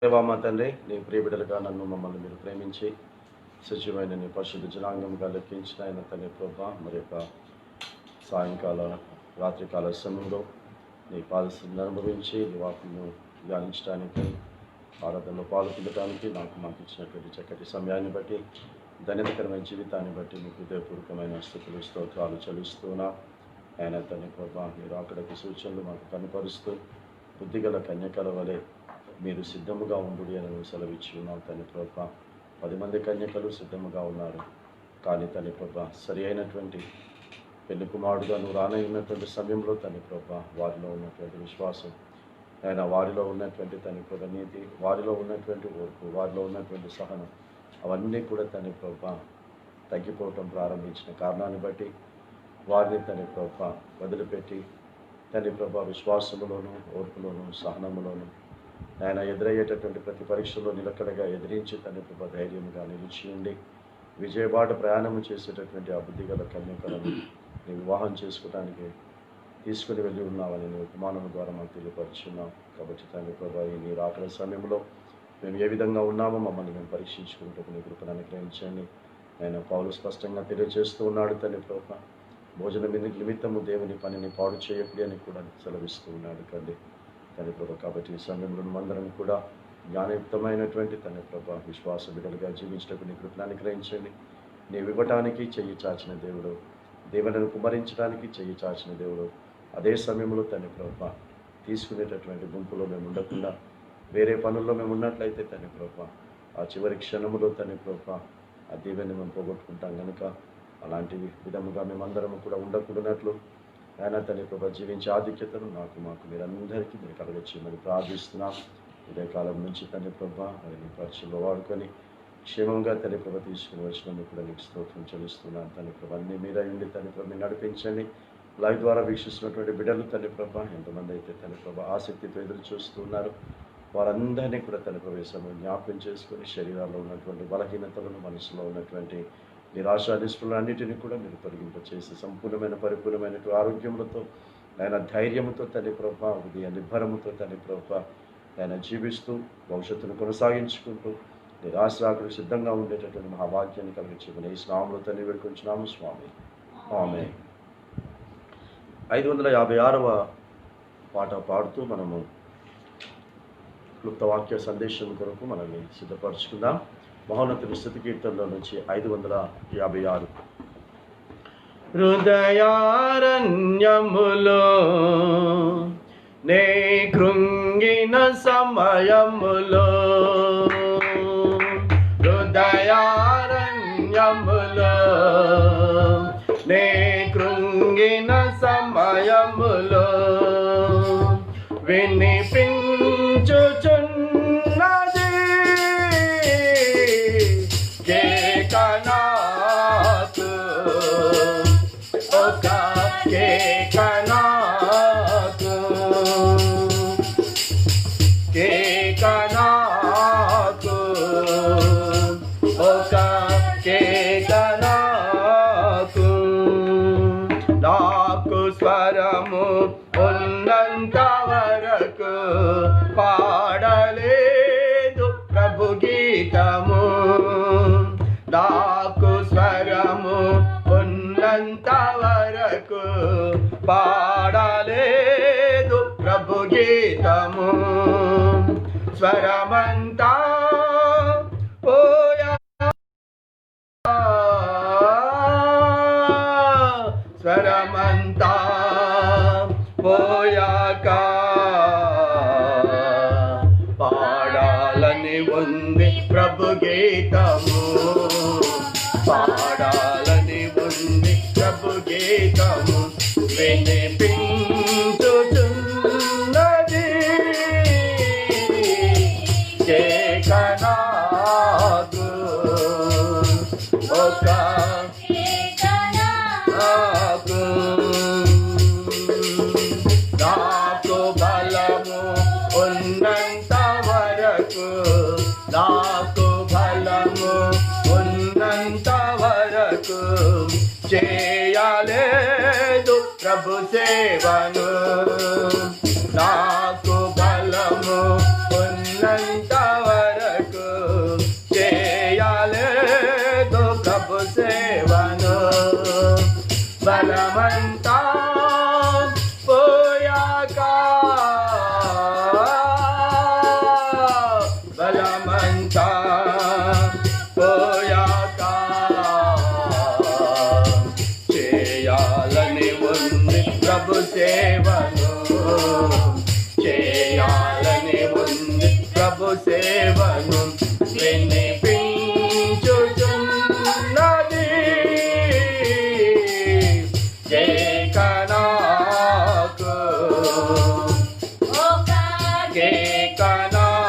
దేవా మా తండ్రి, నీ ప్రియబిడ్డలుగా నన్ను మమ్మల్ని మీరు ప్రేమించి సజీవమైన నీ పరిశుద్ధ జనాంగంగా లెక్కించిన ఆయన తండ్రి ప్రభా, మరి యొక్క సాయంకాల రాత్రికాల సమయంలో నీ పాదస్థితిని అనుభవించి నీ వాక్యను ధ్యానించడానికి, ఆరాధనలో పాల్గొనడానికి మాకు ఇచ్చినటువంటి చక్కటి సమయాన్ని బట్టి, ధన్యతకరమైన జీవితాన్ని బట్టి మీకు హృదయపూర్వకమైన స్థుతులు స్తోత్రాలు చెల్లిస్తున్నా. ఆయన తండ్రి ప్రభా, మీరు అక్కడికి సూచనలు మాకు కనపరుస్తూ బుద్ధిగల కన్యకల వలె మీరు సిద్ధముగా ఉండు అని సెలవిచ్చి ఉన్నావు తండ్రి ప్రభా. 10 మంది కన్యకలు సిద్ధముగా ఉన్నారు, కానీ తండ్రి ప్రభా సరి అయినటువంటి పెళ్లి కుమారుడుగా నువ్వు రానయ్యున్నటువంటి సమయంలో తండ్రి ప్రభా వారిలో ఉన్నటువంటి విశ్వాసం, ఆయన వారిలో ఉన్నటువంటి తండ్రి ప్రభా నీతి, వారిలో ఉన్నటువంటి ఓర్పు, వారిలో ఉన్నటువంటి సహనం, అవన్నీ కూడా తండ్రి ప్రభా తగ్గిపోవటం ప్రారంభించిన కారణాన్ని బట్టి వారిని తండ్రి ప్రభా వదిలిపెట్టి తండ్రి ప్రభా విశ్వాసములోను, ఓర్పులోను, సహనములోను ఆయన ఎదురయ్యేటటువంటి ప్రతి పరీక్షలో నిలకడగా ఎదిరించి తండ్రి ప్రభా ధైర్యంగా నిలిచి ఉండి విజయబాట ప్రయాణము చేసేటటువంటి ఆ బుద్ధిగల కన్యకలను నీ వివాహం చేసుకోవడానికి తీసుకుని వెళ్ళి ఉన్నావని నీ ఉపమానం ద్వారా మాకు తెలియపరుచున్నాం. కాబట్టి తండ్రి ప్రభా ఈ నీ రాకడ సమయంలో మేము ఏ విధంగా ఉన్నామో మమ్మల్ని మేము పరీక్షించుకుంటూ నీ కృపను అనుగ్రహించండి. ఆయన పౌలు స్పష్టంగా తెలియజేస్తూ ఉన్నాడు తండ్రి ప్రభా, భోజనం నిమిత్తము దేవుని పనిని పాడు చేయకూడదు అని కూడా సెలవిస్తూ ఉన్నాడు తండ్రి ప్రభా. కాబట్టి ఈ సమయంలో అందరం కూడా జ్ఞానయుక్తమైనటువంటి తండ్రి ప్రభా విశ్వాస బిడ్డలుగా జీవించడానికి నీ కృపను అనుగ్రహించండి. నీవు ఇవ్వటానికి చెయ్యి చాచిన దేవుడు, దేవులను కుమరించడానికి చెయ్యి చాచిన దేవుడు, అదే సమయంలో తండ్రి ప్రభా తీసుకునేటటువంటి గుంపులో మేము ఉండకుండా వేరే పనుల్లో మేము ఉన్నట్లయితే తండ్రి ప్రభా ఆ చివరి క్షణములో తండ్రి ప్రభా ఆ దీవెని మేము పోగొట్టుకుంటాం కనుక అలాంటి విధముగా మేమందరము కూడా ఉండకూడనట్లు ఆయన తండ్రి ప్రభా జీవించే ఆధిక్యతను మాకు మీరందరికీ మీరు కలగచ్చేయమని ప్రార్థిస్తున్నాం. ఇదే కాలం నుంచి తండ్రి ప్రభా మరి నీ పరిచయంలో వాడుకొని క్షేమంగా తండ్రి ప్రభా తీసుకుని వచ్చినందుకు కూడా నీకు స్తోత్రం చెల్లిస్తున్నాను. తండ్రి ప్రభా అన్నీ మీరే ఉండి తండ్రి ప్రభా మీరు నడిపించండి. లైవ్ ద్వారా వీక్షిస్తున్నటువంటి బిడ్డలు తండ్రి ప్రభా ఎంతమంది అయితే తండ్రి ప్రభా ఆసక్తితో ఎదురు చూస్తున్నారు వారందరినీ కూడా తండ్రి ప్రభా సమయం జ్ఞాపకం చేసుకొని శరీరాల్లో ఉన్నటువంటి బలహీనతలను, మనసులో ఉన్నటువంటి నిరాశ నిస్పృహలన్నిటినీ కూడా మీరు తొలగింపచేసి సంపూర్ణమైన పరిపూర్ణమైనటువంటి ఆరోగ్యములతో ఆయన ధైర్యముతో తండ్రి ప్రభా ఉదయ నిర్భరముతో తండ్రి ప్రభా ఆయన జీవిస్తూ భవిష్యత్తును కొనసాగించుకుంటూ నిరాశ్రాకుడు సిద్ధంగా ఉండేటటువంటి మహావాక్యాన్ని కలిగించుకుని ఈ స్నామంలో తండ్రి వేడుకొంచున్నాము స్వామి. ఆమె 556వ పాట పాడుతూ మనము క్లుప్త వాక్య సందేశం కొరకు మనల్ని సిద్ధపరచుకుందాం. మహోన్నతుని స్తుతి కీర్తనలో నుంచి 556. హృదయారణ్యములో నే కృంగిన సమయములో, హృదయారణ్యములో నే కృంగిన సమయములో వినిపించుచున్నది కేకనాకు, ఒక కేకనాకు, కేకనాకు, ఒక కేకనాకు. నాకు స్వరము ఉన్నంత వరకు పాడలేదు ప్రభు గీతము, నాకు స్వరము ఉన్నంత వరకు పాడలేదు ప్రభు గీతము. స్వరమంతా పోయా, స్వరమంతా పోయాక పాడాలని ఉంది ప్రభు గీతము, పాడాలని ఉంది ప్రభు గీతము. వినిపించుచున్నది కేకనాకు, ఒక కేకనాకు. నాకు బలము ఉన్నంత వరకు, నాకు బలము ఉన్నంత వరకు చేయలేదు ప్రభు సేవను, నాకు బలము ఉన్నంత సేవను వినిపించుచున్నది. కేకనాకు కేకనాకు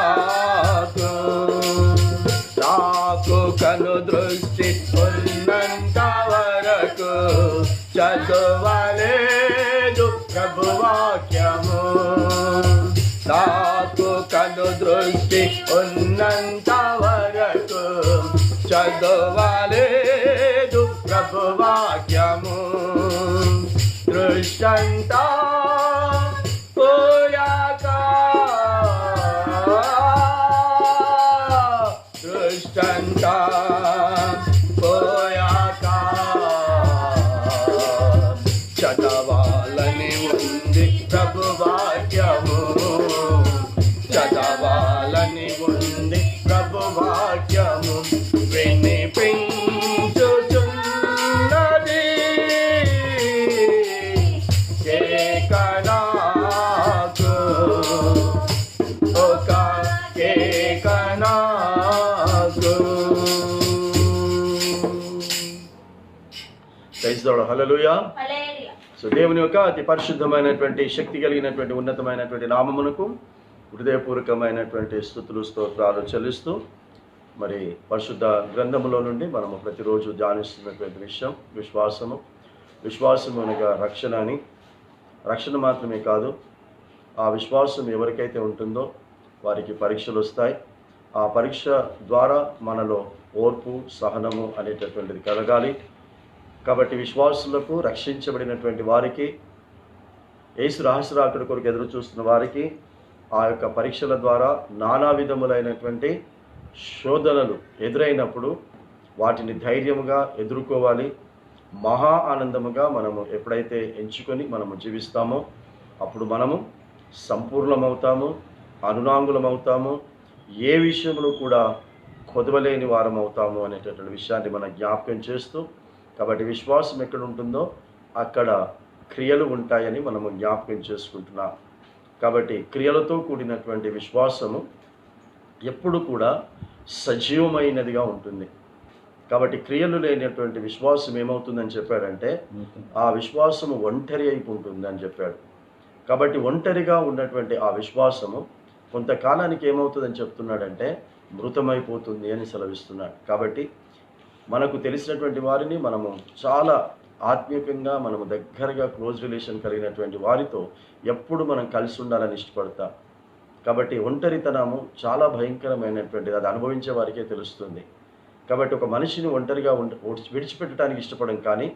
నాకు కను దృష్టి ఉన్నంత వరకు చదవలేదు ప్రభువాక్యము. నాకు కను దృష్టి ఉన్నంత వరకు చదవలేదు ప్రభువాక్యము. దృష్టంతా పోయాక దృష్టంతా పోయాక చదవాలని ఉంది ప్రభువాక్యము. చదవాలని ఉంది ప్రభువాక్యము. వినిపించుచున్నది కేకనాకు ఒక కేకనాకు. Praise the Lord. Hallelujah. So దేవుని యొక్క అతి పరిశుద్ధమైనటువంటి శక్తి కలిగినటువంటి ఉన్నతమైనటువంటి నామమునకు హృదయపూర్వకమైనటువంటి స్తుతులు స్తోత్రాలు చెల్లిస్తూ మరి పరిశుద్ధ గ్రంథములో నుండి మనము ప్రతిరోజు ధ్యానిస్తున్నటువంటి విషయం విశ్వాసము అనగా రక్షణ అని. రక్షణ మాత్రమే కాదు, ఆ విశ్వాసం ఎవరికైతే ఉంటుందో వారికి పరీక్షలు వస్తాయి. ఆ పరీక్ష ద్వారా మనలో ఓర్పు సహనము అనేటటువంటిది కలగాలి. కాబట్టి విశ్వాసులకు, రక్షించబడినటువంటి వారికి, యేసు రహస్యరాకడ కొరకు ఎదురు చూస్తున్న వారికి ఆ యొక్క పరీక్షల ద్వారా నానా విధములైనటువంటి శోధనలు ఎదురైనప్పుడు వాటిని ధైర్యముగా ఎదుర్కోవాలి. మహా ఆనందముగా మనము ఎప్పుడైతే ఎంచుకొని మనము జీవిస్తామో అప్పుడు మనము సంపూర్ణమవుతాము, అనునాంగులమవుతాము, ఏ విషయంలో కూడా కొదవలేని వారం అవుతాము అనేటటువంటి విషయాన్ని మనం జ్ఞాపకం చేస్తూ, కాబట్టి విశ్వాసం ఎక్కడ ఉంటుందో అక్కడ క్రియలు ఉంటాయని మనము జ్ఞాపకం చేసుకుంటున్నాం. కాబట్టి క్రియలతో కూడినటువంటి విశ్వాసము ఎప్పుడు కూడా సజీవమైనదిగా ఉంటుంది. కాబట్టి క్రియలు లేనటువంటి విశ్వాసం ఏమవుతుందని చెప్పాడంటే ఆ విశ్వాసము ఒంటరి అయిపోతుంది అని చెప్పాడు. కాబట్టి ఒంటరిగా ఉన్నటువంటి ఆ విశ్వాసము కొంతకాలానికి ఏమవుతుందని చెప్తున్నాడంటే మృతమైపోతుంది అని సెలవిస్తున్నాడు. కాబట్టి మనకు తెలిసినటువంటి వారిని మనము చాలా ఆత్మీయంగా మనము దగ్గరగా క్లోజ్ రిలేషన్ కలిగినటువంటి వారితో ఎప్పుడు మనం కలిసి ఉండాలని ఇష్టపడతాం. కాబట్టి ఒంటరితనము చాలా భయంకరమైనటువంటిది, అది అనుభవించే వారికే తెలుస్తుంది. కాబట్టి ఒక మనిషిని ఒంటరిగా విడిచిపెట్టడానికి ఇష్టపడం, కానీ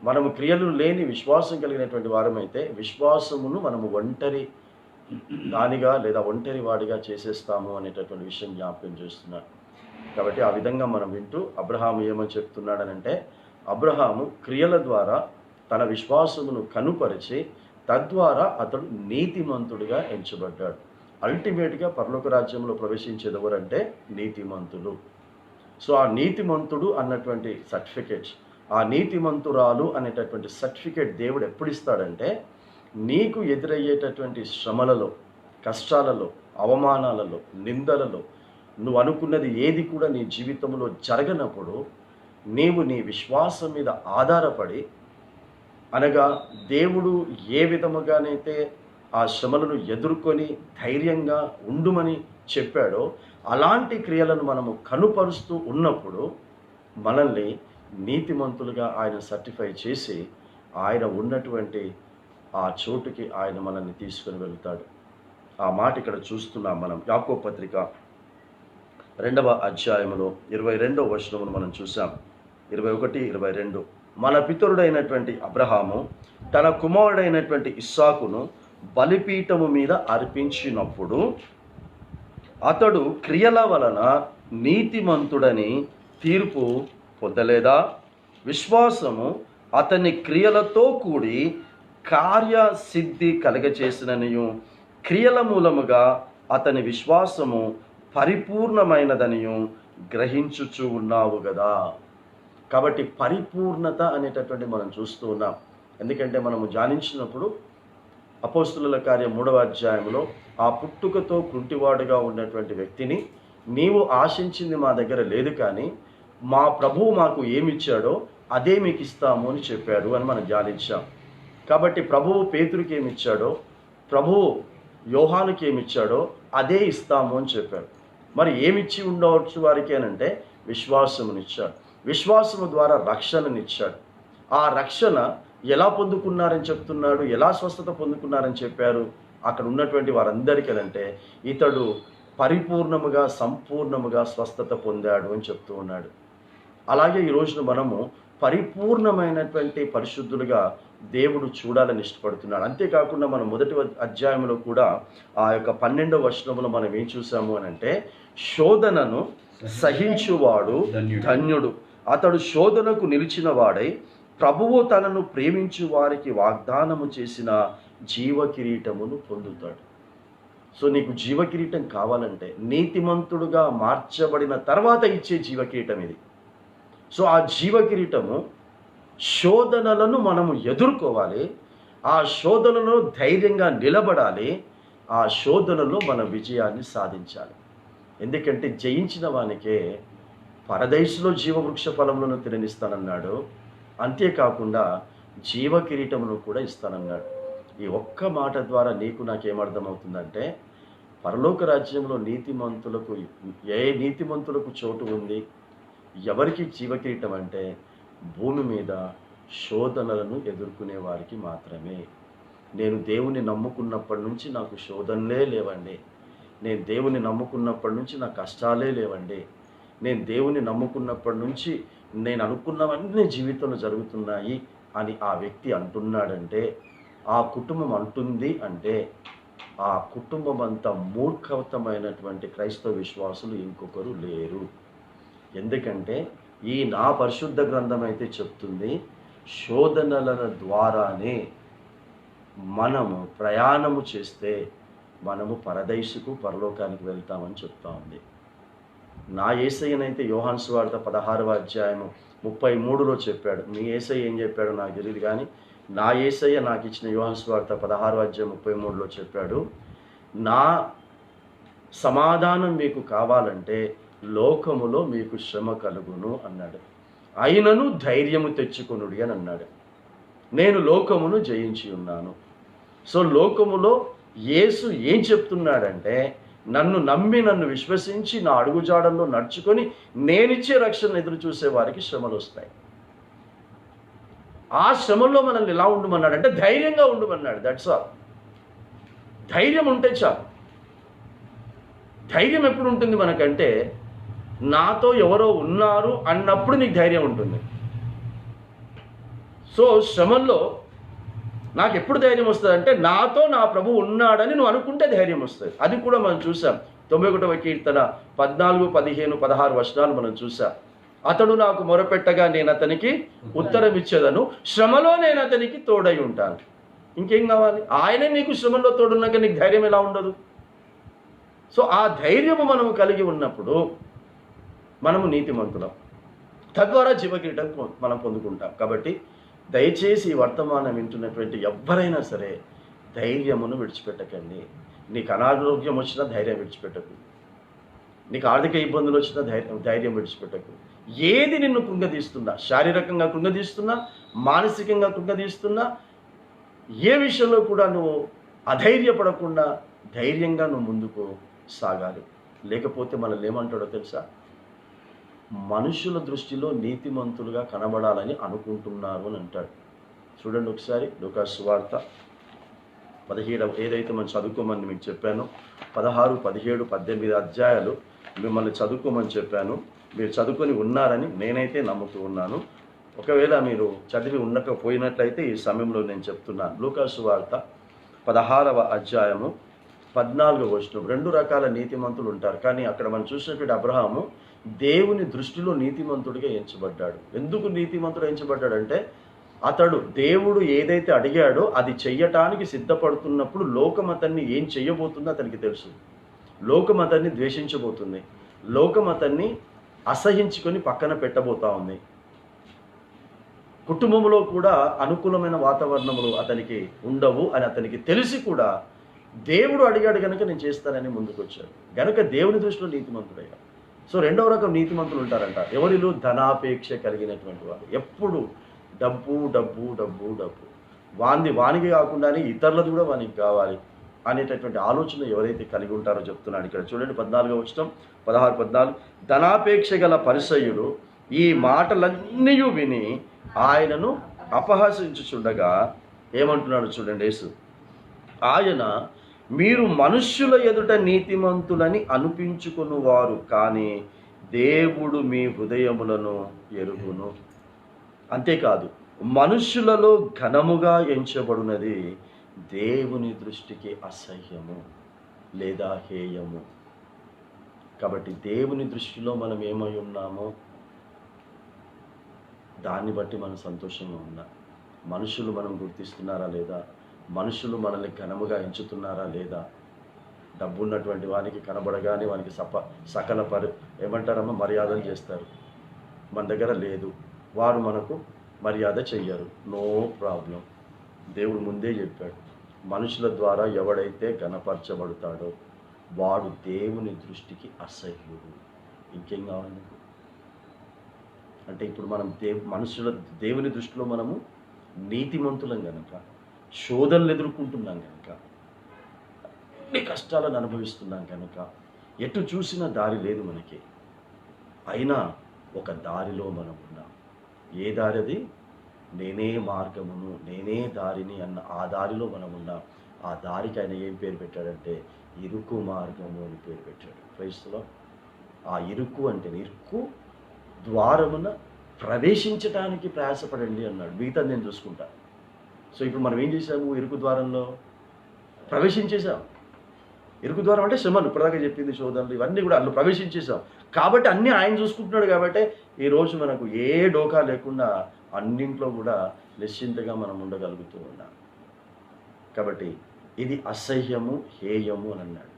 మనము క్రియలు లేని విశ్వాసం కలిగినటువంటి వారమైతే విశ్వాసమును మనము ఒంటరి దానిగా లేదా ఒంటరి వాడిగా చేసేస్తాము అనేటటువంటి విషయం జ్ఞాపకం చేస్తున్నాడు. కాబట్టి ఆ విధంగా మనం వింటూ అబ్రహాము ఏమని చెప్తున్నాడనంటే, అబ్రహాము క్రియల ద్వారా తన విశ్వాసమును కనుపరిచి తద్వారా అతడు నీతిమంతుడిగా ఎంచబడ్డాడు. అల్టిమేట్గా పరలోక రాజ్యంలో ప్రవేశించేది ఎవరంటే నీతిమంతులు. సో ఆ నీతిమంతుడు అన్నటువంటి సర్టిఫికేట్, ఆ నీతిమంతురాలు అనేటటువంటి సర్టిఫికేట్ దేవుడు ఎప్పుడు ఇస్తాడంటే నీకు ఎదురయ్యేటటువంటి శ్రమలలో, కష్టాలలో, అవమానాలలో, నిందలలో నువ్వు అనుకున్నది ఏది కూడా నీ జీవితంలో జరగనప్పుడు నీవు నీ విశ్వాసం మీద ఆధారపడి, అనగా దేవుడు ఏ విధముగానైతే ఆ శ్రమలను ఎదుర్కొని ధైర్యంగా ఉండుమని చెప్పాడో అలాంటి క్రియలను మనము కనుపరుస్తూ ఉన్నప్పుడు మనల్ని నీతిమంతులుగా ఆయన సర్టిఫై చేసి ఆయన ఉన్నటువంటి ఆ చోటుకి ఆయన మనల్ని తీసుకొని వెళ్తాడు. ఆ మాట ఇక్కడ చూస్తున్నాం మనం. యాకోబు పత్రిక 2వ అధ్యాయములో 22వ వచనమును మనం చూసాం. 21, 22. మన పితరుడైనటువంటి అబ్రహాము తన కుమారుడైనటువంటి ఇస్సాకును బలిపీఠము మీద అర్పించినప్పుడు అతడు క్రియల వలన నీతిమంతుడని తీర్పు పొందలేదా? విశ్వాసము అతని క్రియలతో కూడి కార్యసిద్ధి కలగచేసిననియు క్రియల మూలముగా అతని విశ్వాసము పరిపూర్ణమైనదనియు గ్రహించుచు ఉన్నావు కదా. కాబట్టి పరిపూర్ణత అనేటటువంటి మనం చూస్తూ ఉన్నాం. ఎందుకంటే మనము ధ్యానించినప్పుడు అపోస్తుల కార్యం 3వ అధ్యాయంలో ఆ పుట్టుకతో కుంటివాడుగా ఉన్నటువంటి వ్యక్తిని, నీవు ఆశించింది మా దగ్గర లేదు, కానీ మా ప్రభువు మాకు ఏమిచ్చాడో అదే మీకు ఇస్తాము అని చెప్పాడు అని మనం ధ్యానించాం. కాబట్టి ప్రభువు పేతురుకి ఏమిచ్చాడో, ప్రభువు యోహానుకి ఏమిచ్చాడో అదే ఇస్తాము అని చెప్పాడు. మరి ఏమిచ్చి ఉండవచ్చు వారికి అని అంటే విశ్వాసమునిచ్చాడు. విశ్వాసము ద్వారా రక్షణనిచ్చాడు. ఆ రక్షణ ఎలా పొందుకున్నారని చెప్తున్నాడు, ఎలా స్వస్థత పొందుకున్నారని చెప్పారు అక్కడ ఉన్నటువంటి వారందరికీ అంటే ఇతడు పరిపూర్ణముగా సంపూర్ణముగా స్వస్థత పొందాడు అని చెప్తూ ఉన్నాడు. అలాగే ఈ రోజున మనము పరిపూర్ణమైనటువంటి పరిశుద్ధులుగా దేవుడు చూడాలని ఇష్టపడుతున్నాడు. అంతేకాకుండా మనం మొదటి అధ్యాయంలో కూడా ఆ యొక్క 12వ వచనంలో మనం ఏం చూసాము అని అంటే, శోధనను సహించువాడు ధన్యుడు, అతడు శోధనకు నిలిచిన వాడై ప్రభువు తనను ప్రేమించు వారికి వాగ్దానము చేసిన జీవ కిరీటమును పొందుతాడు. సో నీకు జీవ కిరీటం కావాలంటే నీతిమంతుడుగా మార్చబడిన తర్వాత ఇచ్చే జీవ కిరీటం ఇది. సో ఆ జీవ కిరీటము శోధనలను మనము ఎదుర్కోవాలి, ఆ శోధనలో ధైర్యంగా నిలబడాలి, ఆ శోధనలో మన విజయాన్ని సాధించాలి. ఎందుకంటే జయించిన వానికే పరదేశంలో జీవవృక్ష ఫలములను తిననిస్తానన్నాడు. అంతేకాకుండా జీవ కిరీటమును కూడా ఇస్తానన్నాడు. ఈ ఒక్క మాట ద్వారా నీకు నాకేమర్థమవుతుందంటే, పరలోక రాజ్యంలో ఏ నీతిమంతులకు చోటు ఉంది, ఎవరికి జీవ కిరీటం అంటే భూమి మీద శోధనలను ఎదుర్కొనే వారికి మాత్రమే. నేను దేవుని నమ్ముకున్నప్పటి నుంచి నాకు శోధనలే లేవండి, నేను దేవుని నమ్ముకున్నప్పటి నుంచి నా కష్టాలే లేవండి, నేను దేవుని నమ్ముకున్నప్పటి నుంచి నేను అనుకున్నవన్నీ జీవితంలో జరుగుతున్నాయి అని ఆ వ్యక్తి అంటున్నాడంటే, ఆ కుటుంబం అంటుంది అంటే, ఆ కుటుంబం అంతా మూర్ఖవతమైనటువంటి క్రైస్తవ విశ్వాసులు ఇంకొకరు లేరు. ఎందుకంటే ఈ నా పరిశుద్ధ గ్రంథం అయితే చెప్తుంది, శోధనల ద్వారానే మనము ప్రయాణము చేస్తే మనము పరదేశుకు పరలోకానికి వెళ్తామని చెప్తా ఉంది. నా యేసయ్యనైతే యోహాను సువార్త 16వ అధ్యాయము 33లో చెప్పాడు. మీ యేసయ్య ఏం చెప్పాడో నాకు తెలియదు, కానీ నా యేసయ్య నాకు ఇచ్చిన యోహాను సువార్త 16వ అధ్యాయం 33లో చెప్పాడు, నా సమాధానం మీకు కావాలంటే లోకములో మీకు శ్రమ కలుగును అన్నాడు, అయినను ధైర్యము తెచ్చుకొనుడి అని అన్నాడు. నేను లోకమును జయించి ఉన్నాను. సో లోకములో యేసు ఏం చెప్తున్నాడంటే, నన్ను నమ్మి నన్ను విశ్వసించి నా అడుగుజాడల్లో నడుచుకొని నేనిచ్చే రక్షణ ఎదురు చూసే వారికి శ్రమలు వస్తాయి. ఆ శ్రమల్లో మనల్ని ఎలా ఉండమన్నాడంటే ధైర్యంగా ఉండమన్నాడు. That's all. ధైర్యం ఉంటే చాలు. ధైర్యం ఎప్పుడు ఉంటుంది మనకంటే, నాతో ఎవరో ఉన్నారు అన్నప్పుడు నీకు ధైర్యం ఉంటుంది. సో శ్రమల్లో నాకు ఎప్పుడు ధైర్యం వస్తుంది అంటే, నాతో నా ప్రభు ఉన్నాడని నువ్వు అనుకుంటే ధైర్యం వస్తుంది. అది కూడా మనం చూసాం. 91వ కీర్తన 14, 15, 16 వచనాలు మనం చూసాం. అతడు నాకు మొరపెట్టగా నేను అతనికి ఉత్తరం ఇచ్చేదను, శ్రమలో నేను అతనికి తోడై ఉంటాను. ఇంకేం కావాలి? ఆయనే నీకు శ్రమలో తోడున్నాక నీకు ధైర్యం ఎలా ఉండదు? సో ఆ ధైర్యము మనము కలిగి ఉన్నప్పుడు మనము నీతిమంతులం, తద్వారా జీవకిరీటం మనం పొందుకుంటాం. కాబట్టి దయచేసి ఈ వర్తమానం వింటున్నటువంటి ఎవ్వరైనా సరే ధైర్యమును విడిచిపెట్టకండి. నీకు అనారోగ్యం వచ్చినా ధైర్యం విడిచిపెట్టకు, నీకు ఆర్థిక ఇబ్బందులు వచ్చినా ధైర్యం విడిచిపెట్టకు. ఏది నిన్ను కృంగదీస్తున్నా, శారీరకంగా కృంగదీస్తున్నా, మానసికంగా కృంగదీస్తున్నా, ఏ విషయంలో కూడా నువ్వు అధైర్యపడకుండా ధైర్యంగా నువ్వు ముందుకు సాగాలి. లేకపోతే మనల్ని ఏమంటాడో తెలుసా? మనుషుల దృష్టిలో నీతిమంతులుగా కనబడాలని అనుకుంటున్నారు అని అంటాడు. చూడండి ఒకసారి లూకాసు సువార్త 17 ఏదైతే మనం చదువుకోమని మీకు చెప్పానో 16, 17, 18 అధ్యాయాలు మిమ్మల్ని చదువుకోమని చెప్పాను. మీరు చదువుకొని ఉన్నారని నేనైతే నమ్ముతూ ఉన్నాను. ఒకవేళ మీరు చదివి ఉండకపోయినట్లయితే ఈ సమయంలో నేను చెప్తున్నాను. లూకాసు సువార్త 16వ అధ్యాయము 14వ వచనం. 2 రకాల నీతిమంతులు ఉంటారు, కానీ అక్కడ మనం చూసినటువంటి అబ్రహాము దేవుని దృష్టిలో నీతిమంతుడిగా ఎంచబడ్డాడు. ఎందుకు నీతిమంతుడు ఎంచబడ్డాడంటే, అతడు దేవుడు ఏదైతే అడిగాడో అది చెయ్యటానికి సిద్ధపడుతున్నప్పుడు లోకం అతన్ని ఏం చెయ్యబోతుందో అతనికి తెలుసు. లోకం అతన్ని ద్వేషించబోతుంది, లోకం అతన్ని అసహించుకొని పక్కన పెట్టబోతా ఉంది. కుటుంబంలో కూడా అనుకూలమైన వాతావరణములు అతనికి ఉండవు అని అతనికి తెలిసి కూడా దేవుడు అడిగాడు కనుక నేను చేస్తానని ముందుకు వచ్చాడు గనుక దేవుని దృష్టిలో నీతిమంతుడయ్యాడు. సో రెండవ రకం నీతిమంతులు ఉంటారంట. ఎవరిలో ధనాపేక్ష కలిగినటువంటి వారు, ఎప్పుడు డబ్బు డబ్బు డబ్బు డబ్బు, వానికి కాకుండానే ఇతరులది కూడా వానికి కావాలి అనేటటువంటి ఆలోచన ఎవరైతే కలిగి ఉంటారో చెప్తున్నాడు ఇక్కడ. చూడండి 14వ వచనం, 16-14. ధనాపేక్ష గల పరిసయ్యుడు ఈ మాటలన్నీ విని ఆయనను అపహసించుచుండగా ఏమంటున్నాడు చూడండి యేసు. ఆయన, మీరు మనుష్యుల ఎదుట నీతిమంతులని అనిపించుకునేవారు, కానీ దేవుడు మీ హృదయములను ఎరుగును. అంతేకాదు, మనుష్యులలో ఘనముగా ఎంచబడినది దేవుని దృష్టికి అసహ్యము లేదా హేయము. కాబట్టి దేవుని దృష్టిలో మనం ఏమై ఉన్నామో దాన్ని బట్టి మనం సంతోషంగా ఉన్నాం. మనుషులు మనం గుర్తిస్తున్నారా లేదా, మనుషులు మనల్ని ఘనముగా ఎంచుతున్నారా లేదా. డబ్బు ఉన్నటువంటి వానికి కనబడగానే వానికి సకల ఏమంటారమ్మా మర్యాదలు చేస్తారు. మన దగ్గర లేదు, వారు మనకు మర్యాద చెయ్యరు. No problem. దేవుడు ముందే చెప్పాడు, మనుషుల ద్వారా ఎవడైతే ఘనపరచబడతాడో వాడు దేవుని దృష్టికి అసహ్యుడు. ఇంకేం కావాలి నీకు? అంటే ఇప్పుడు మనం దేవుని దృష్టిలో మనము నీతిమంతులం కనుక, శోధనలు ఎదుర్కొంటున్నాం కనుక, అన్ని కష్టాలను అనుభవిస్తున్నాం కనుక, ఎటు చూసినా దారి లేదు మనకి. అయినా ఒక దారిలో మనం ఉన్నాం. ఏ దారి అది? నేనే మార్గమును నేనే దారిని అన్న ఆ దారిలో మనం ఉన్నాం. ఆ దారికి ఆయన ఏం పేరు పెట్టాడంటే ఇరుకు మార్గము అని పేరు పెట్టాడు. క్రైస్తలో ఆ ఇరుకు అంటే ఇరుకు ద్వారమున ప్రవేశించడానికి ప్రయాసపడండి అన్నాడు. మిగతా నేను చూసుకుంటా. సో ఇప్పుడు మనం ఏం చేసాము? ఇరుకు ద్వారంలో ప్రవేశించేసాం. ఇరుకు ద్వారం అంటే శ్రమలు, ఇప్పటిదాకా చెప్పింది, శోధనలు, ఇవన్నీ కూడా అందులో ప్రవేశించేసాం. కాబట్టి అన్నీ ఆయన చూసుకుంటున్నాడు. కాబట్టి ఈరోజు మనకు ఏ డోకా లేకుండా అన్నింట్లో కూడా నిశ్చింతగా మనం ఉండగలుగుతూ ఉన్నాం. కాబట్టి ఇది అసహ్యము, హేయము అని అన్నాడు.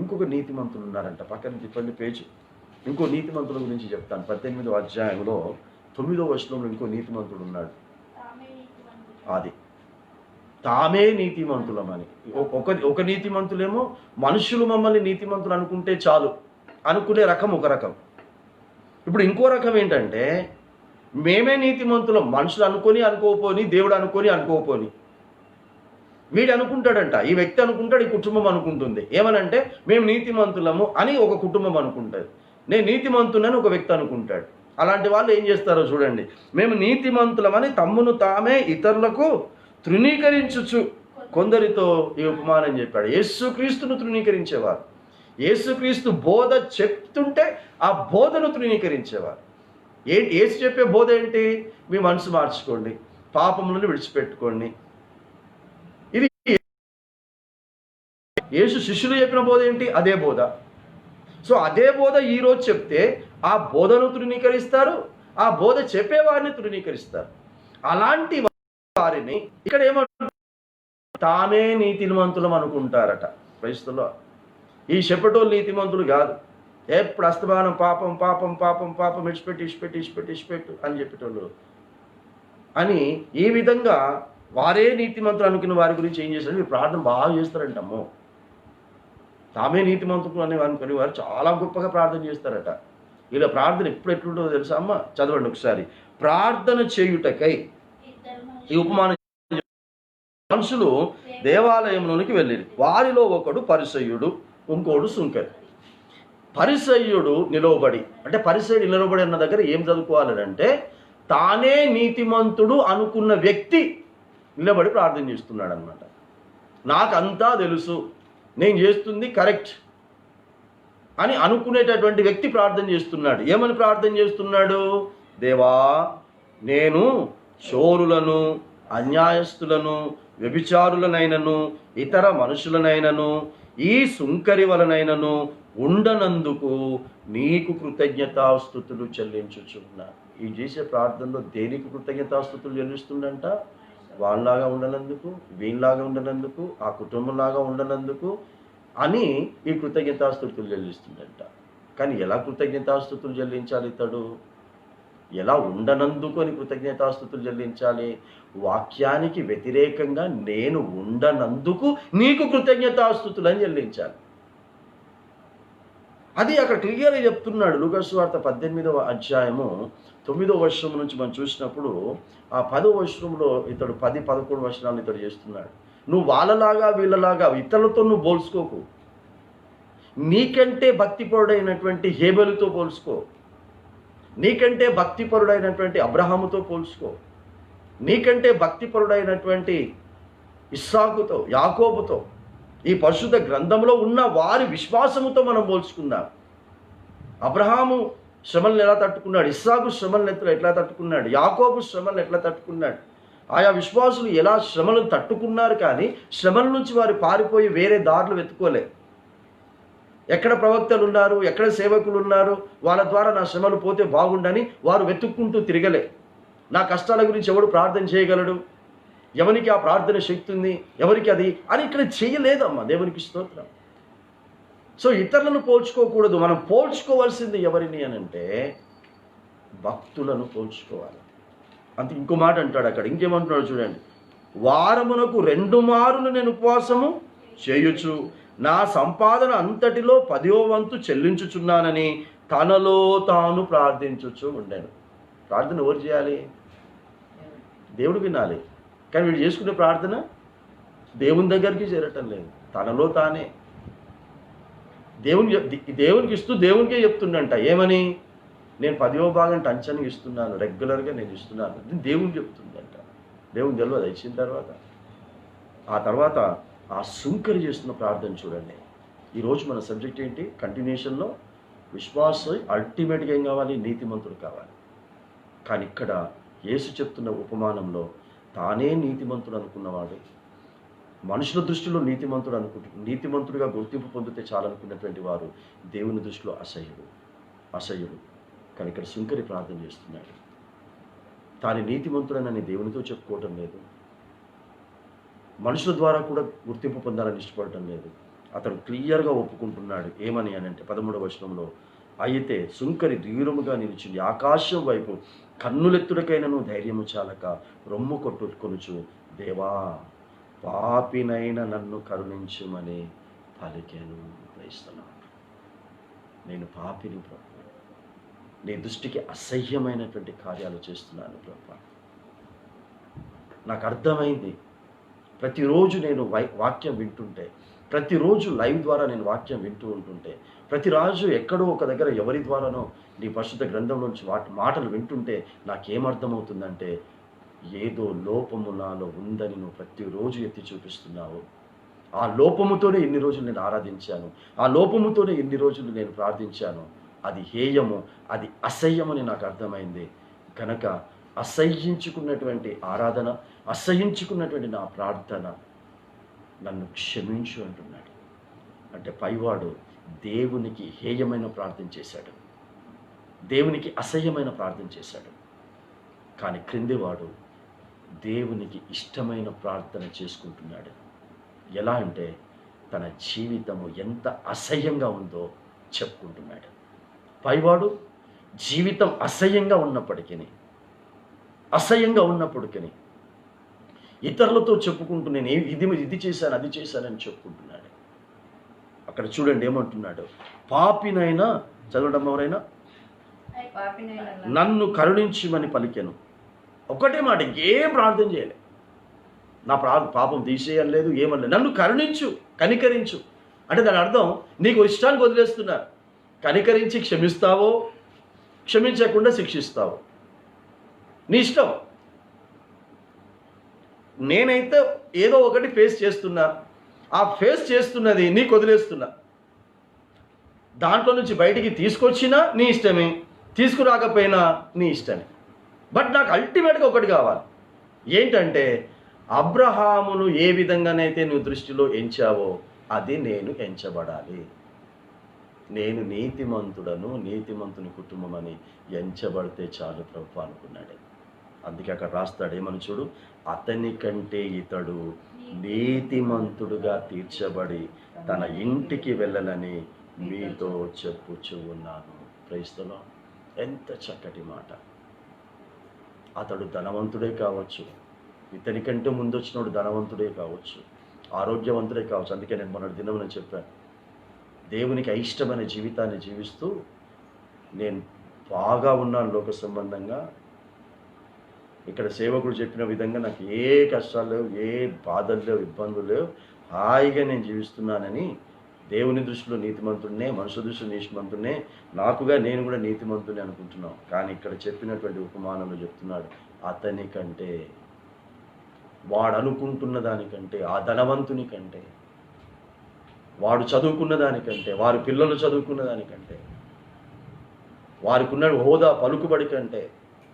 ఇంకొక నీతిమంతులు ఉన్నారంట. పక్కన తిప్పండి పేజీ. ఇంకో నీతిమంతుల గురించి చెప్తాను. 18వ అధ్యాయంలో 9వ వచనంలో ఇంకో నీతిమంతుడు ఉన్నాడు. అది తామే నీతిమంతులమని. ఒక నీతిమంతులేమో మనుషులు మమ్మల్ని నీతిమంతులు అనుకుంటే చాలు అనుకునే రకం ఒక రకం. ఇప్పుడు ఇంకో రకం ఏంటంటే మేమే నీతిమంతులం, మనుషులు అనుకొని అనుకోపోని, దేవుడు అనుకొని అనుకోపోని. వీడు అనుకుంటాడంట, ఈ వ్యక్తి అనుకుంటాడు, ఈ కుటుంబం అనుకుంటుంది. ఏమనంటే మేము నీతిమంతులము అని ఒక కుటుంబం అనుకుంటుంది. నేను నీతిమంతులని ఒక వ్యక్తి అనుకుంటాడు. అలాంటి వాళ్ళు ఏం చేస్తారో చూడండి. మేము నీతిమంతులమని తమ్మును తామే ఇతరులకు తృణీకరించుచు కొందరితో ఈ ఉపమానం చెప్పాడు. యేసుక్రీస్తును తృణీకరించేవారు, యేసుక్రీస్తు బోధ చెప్తుంటే ఆ బోధను తృణీకరించేవారు. యేసు చెప్పే బోధ ఏంటి? మీ మనసు మార్చుకోండి, పాపములను విడిచిపెట్టుకోండి. ఇది యేసు శిష్యులు చెప్పిన బోధ ఏంటి? అదే బోధ. సో అదే బోధ ఈరోజు చెప్తే ఆ బోధను తృణీకరిస్తారు, ఆ బోధ చెప్పేవారిని తృణీకరిస్తారు. అలాంటి వారిని ఇక్కడ ఏమంటారు? తామే నీతిమంతులం అనుకుంటారట. క్రైస్తవులో ఈ చెప్పటోళ్ళు నీతిమంతులు కాదు. ఎప్పుడు అస్తమానం పాపం పాపం పాపం పాపం ఇడిచిపెట్టు అని చెప్పేటోళ్ళు అని ఈ విధంగా వారే నీతిమంతులు అనుకున్న వారి గురించి ఏం చేస్తారు? మీరు ప్రార్థన బాగా చేస్తారంటమ్మో. తామే నీతిమంతులు అనే అనుకునే వారు చాలా గొప్పగా ప్రార్థన చేస్తారట. ఇలా ప్రార్థన ఎట్లుంటుందో తెలుసా అమ్మ? చదవండి ఒకసారి. ప్రార్థన చేయుటకై ఈ ఉపమానం. మనుషులు దేవాలయంలోనికి వెళ్ళిరి. వారిలో ఒకడు పరిసయ్యుడు, ఇంకోడు సుంకరి. పరిసయ్యుడు నిలవబడి, అంటే పరిసయ్యుడు నిలవబడి అన్న దగ్గర ఏం చదువుకోవాలంటే తానే నీతిమంతుడు అనుకున్న వ్యక్తి నిలబడి ప్రార్థన చేస్తున్నాడు అనమాట. నాకంతా తెలుసు, నేను చేస్తుంది కరెక్ట్ అని అనుకునేటటువంటి వ్యక్తి ప్రార్థన చేస్తున్నాడు. ఏమని ప్రార్థన చేస్తున్నాడు? దేవా, నేను చోరులను, అన్యాయస్తులను, వ్యభిచారులనైనను, ఇతర మనుషులనైనను, ఈ సుంకరి వలనైనను ఉండనందుకు నీకు కృతజ్ఞతాస్తుతులు చెల్లించుచున్నా. ఈ చేసే ప్రార్థనలో దేనికి కృతజ్ఞతాస్తుతులు చెల్లిస్తుండంట? వాళ్ళలాగా ఉండనందుకు, వీళ్ళలాగా ఉండనందుకు, ఆ కుటుంబంలాగా ఉండనందుకు అని ఈ కృతజ్ఞతాస్తుతులు చెల్లిస్తుండంట. కానీ ఎలా కృతజ్ఞతాస్తుతులు చెల్లించాలి? ఇతడు ఎలా ఉండనందుకు అని కృతజ్ఞతాస్తుతులు చెల్లించాలి. వాక్యానికి వ్యతిరేకంగా నేను ఉండనందుకు నీకు కృతజ్ఞతాస్తుతులు అని చెల్లించాలి. అది అక్కడ క్లియర్గా చెప్తున్నాడు. లూకాసు సువార్త 18వ అధ్యాయము 9వ వచనం నుంచి మనం చూసినప్పుడు ఆ 10వ వచనంలో ఇతడు 10-11 వచనాలను ఇతడు చేస్తున్నాడు. నువ్వు వాళ్ళలాగా వీళ్ళలాగా ఇతరులతో నువ్వు పోల్చుకోకు. నీకంటే భక్తిపరుడైనటువంటి హేబెలుతో పోల్చుకో, నీకంటే భక్తిపరుడైనటువంటి అబ్రహాముతో పోల్చుకో, నీకంటే భక్తిపరుడైనటువంటి ఇస్సాకుతో, యాకోబుతో, ఈ పరిశుద్ధ గ్రంథంలో ఉన్న వారి విశ్వాసముతో మనం పోల్చుకుందాం. అబ్రహాము శ్రమలను ఎలా తట్టుకున్నాడు, ఇస్సాకు శ్రమలను ఎట్లా తట్టుకున్నాడు, యాకోబు శ్రమలను ఎట్లా తట్టుకున్నాడు, ఆయా విశ్వాసులు ఎలా శ్రమలను తట్టుకున్నారు. కానీ శ్రమల నుంచి వారు పారిపోయి వేరే దారులు వెతుక్కోలే. ఎక్కడ ప్రవక్తలు ఉన్నారు, ఎక్కడ సేవకులు ఉన్నారు, వాళ్ళ ద్వారా నా శ్రమలు పోతే బాగుండని వారు వెతుక్కుంటూ తిరగలే. నా కష్టాల గురించి ఎవడు ప్రార్థన చేయగలడు, ఎవరికి ఆ ప్రార్థన శక్తి ఉంది, ఎవరికి అది అని ఇక్కడ చేయలేదమ్మా. దేవునికి స్తోత్రం. సో ఇతరులను పోల్చుకోకూడదు. మనం పోల్చుకోవాల్సింది ఎవరిని అని అంటే భక్తులను పోల్చుకోవాలి. అంతే. ఇంకో మాట అంటాడు అక్కడ, ఇంకేమంటున్నాడు చూడండి, వారమునకు 2 మారులు నేను ఉపవాసము చేయుచు నా సంపాదన అంతటిలో 10వ వంతు చెల్లించుచున్నానని తనలో తాను ప్రార్థించుచు ఉండెను. ప్రార్థన ఎవరు చేయాలి? దేవుడు వినాలి. కానీ వీడు చేసుకునే ప్రార్థన దేవుని దగ్గరికి చేరటం లేదు, తనలో తానే దేవునికి ఇస్తూ దేవునికే చెప్తుండంట. ఏమని? నేను 10వ భాగం టంచని ఇస్తున్నాను, రెగ్యులర్గా నేను ఇస్తున్నాను. దేవుని చెప్తుందంట. దేవుని తెలియదు. అది ఇచ్చిన తర్వాత ఆ తర్వాత ఆ సుంకరి చేస్తున్న ప్రార్థన చూడండి. ఈరోజు మన సబ్జెక్ట్ ఏంటి? కంటిన్యూషన్లో విశ్వాసం అల్టిమేట్గా ఏం కావాలి? నీతిమంతుడు కావాలి. కానీ ఇక్కడ యేసు చెప్తున్న ఉపమానంలో తానే నీతిమంతుడు అనుకున్నవాడు, మనుషుల దృష్టిలో నీతిమంతుడిగా గుర్తింపు పొందితే చాలనుకున్నటువంటి వారు దేవుని దృష్టిలో అసహ్యుడు. కానీ ఇక్కడ సుంకరి ప్రార్థన చేస్తున్నాడు. తాను నీతిమంతుడనని దేవునితో చెప్పుకోవటం లేదు, మనుషుల ద్వారా కూడా గుర్తింపు పొందాలని ఇష్టపడటం లేదు. అతడు క్లియర్గా ఒప్పుకుంటున్నాడు. ఏమని అని అంటే 13వ వచనంలో, అయితే సుంకరి దూరముగా నిలిచింది, ఆకాశం వైపు కన్నులెత్తుడికైనను ధైర్యము చాలక రొమ్ము కొట్టుకొనుచు, దేవా పాపినైన నన్ను కరుణించుమని పలికెను. క్రైస్తవుడు, నేను పాపిని ప్రభు, నీ దృష్టికి అసహ్యమైనటువంటి కార్యాలు చేస్తున్నాను ప్రభు. నాకు అర్థమైంది. ప్రతిరోజు నేను వాక్యం వింటుంటే, ప్రతిరోజు లైవ్ ద్వారా నేను వాక్యం వింటూ ఉంటుంటే, ప్రతిరోజు ఎక్కడో ఒక దగ్గర ఎవరి ద్వారానో నీ పరిశుద్ధ గ్రంథం నుంచి మాటలు వింటుంటే నాకేమర్థమవుతుందంటే, ఏదో లోపము నాలో ఉందని నువ్వు ప్రతిరోజు ఎత్తి చూపిస్తున్నావు. ఆ లోపముతోనే ఇన్ని రోజులు నేను ఆరాధించాను, ఆ లోపముతోనే ఇన్ని రోజులు నేను ప్రార్థించాను. అది హేయము, అది అసహ్యమని నాకు అర్థమైంది. కనుక అసహ్యించుకున్నటువంటి ఆరాధన, అసహ్యించుకున్నటువంటి నా ప్రార్థన నన్ను క్షమించు అంటున్నాడు. అంటే పైవాడు దేవునికి హేయమైన ప్రార్థన చేశాడు, దేవునికి అసహ్యమైన ప్రార్థన చేశాడు. కానీ క్రిందివాడు దేవునికి ఇష్టమైన ప్రార్థన చేసుకుంటున్నాడు. ఎలా అంటే తన జీవితము ఎంత అసహ్యంగా ఉందో చెప్పుకుంటున్నాడు. పైవాడు జీవితం అసహ్యంగా ఉన్నప్పటికీ ఇతరులతో చెప్పుకుంటూ నేను ఇది చేశాను, అది చేశానని చెప్పుకుంటున్నాడు. అక్కడ చూడండి ఏమంటున్నాడు, పాపినైనా, చదవడం ఎవరైనా, నన్ను కరుణించమని పలికెను. ఒకటే మాట, ఏం ప్రార్థన చేయలే, నా పాపం తీసేయడం లేదు, ఏమనలేదు, నన్ను కనికరించు అంటే దాని అర్థం నీకు ఇష్టానికి వదిలేస్తున్నా. కనికరించి క్షమిస్తావో, క్షమించకుండా శిక్షిస్తావో నీ ఇష్టం. నేనైతే ఏదో ఒకటి ఫేస్ చేస్తున్నా, ఆ ఫేస్ చేస్తున్నది నీకు వదిలేస్తున్నా. దాంట్లో నుంచి బయటికి తీసుకొచ్చినా నీ ఇష్టమే, తీసుకురాకపోయినా నీ ఇష్టమే. బట్ నాకు అల్టిమేట్గా ఒకటి కావాలి. ఏంటంటే అబ్రహామును ఏ విధంగానైతే నువ్వు దృష్టిలో ఎంచావో అది నేను ఎంచబడాలి. నేను నీతిమంతుని కుటుంబం అని ఎంచబడితే చాలు ప్రభు అనుకున్నాడు. అందుకే అక్కడ రాస్తాడు, ఏమని చూడు, అతని కంటే ఇతడు నీతిమంతుడుగా తీర్చబడి తన ఇంటికి వెళ్ళనని మీతో చెప్పుచూ ఉన్నాను. Praise the Lord. ఎంత చక్కటి మాట. అతడు ధనవంతుడే కావచ్చు, ఇతని కంటే ముందు వచ్చినోడు ధనవంతుడే కావచ్చు, ఆరోగ్యవంతుడే కావచ్చు. అందుకే నేను మొన్నటి దినం నేను చెప్పాను, దేవునికి అయిష్టమైన జీవితాన్ని జీవిస్తూ నేను బాగా ఉన్నాను లోక సంబంధంగా. ఇక్కడ సేవకుడు చెప్పిన విధంగా నాకు ఏ కష్టాలు లేవు, ఏ బాధలు లేవు, ఇబ్బందులు లేవు, హాయిగా నేను జీవిస్తున్నానని దేవుని దృష్టిలో నీతిమంతుడినే, మనుషుల దృష్టిలో నీతిమంతుడినే, నాకుగా నేను కూడా నీతిమంతుడిని అనుకుంటున్నాం. కానీ ఇక్కడ చెప్పినటువంటి ఉపమానంలో చెప్తున్నాడు, అతని కంటే, వాడు అనుకుంటున్న దానికంటే, ఆ ధనవంతుని కంటే, వాడు చదువుకున్న దానికంటే, వారి పిల్లలు చదువుకున్న దానికంటే, వారికి ఉన్న హోదా పలుకుబడి కంటే,